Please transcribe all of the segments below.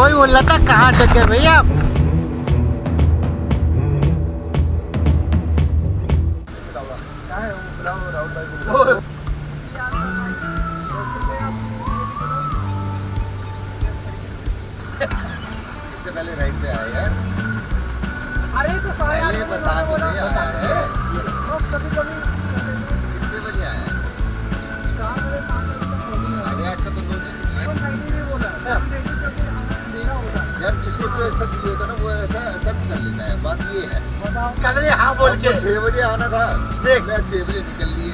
वही बोल रहा था कहाँ अटक गए भैया आप। इससे पहले राइड पे आए यार। अरे तो पहले बता दो नहीं आया है। कितने बजे आया है? 8:30 का तो लोग यार, जिसको तो ऐसा चाहिए होता ना वो ऐसा एक्सेप्ट कर लेता है। बात ये है कल हाँ बोल के 6 बजे आना था, देख मैं 6 बजे निकल लिए।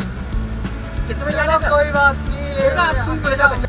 कितने बजे आना था? कोई बात नहीं,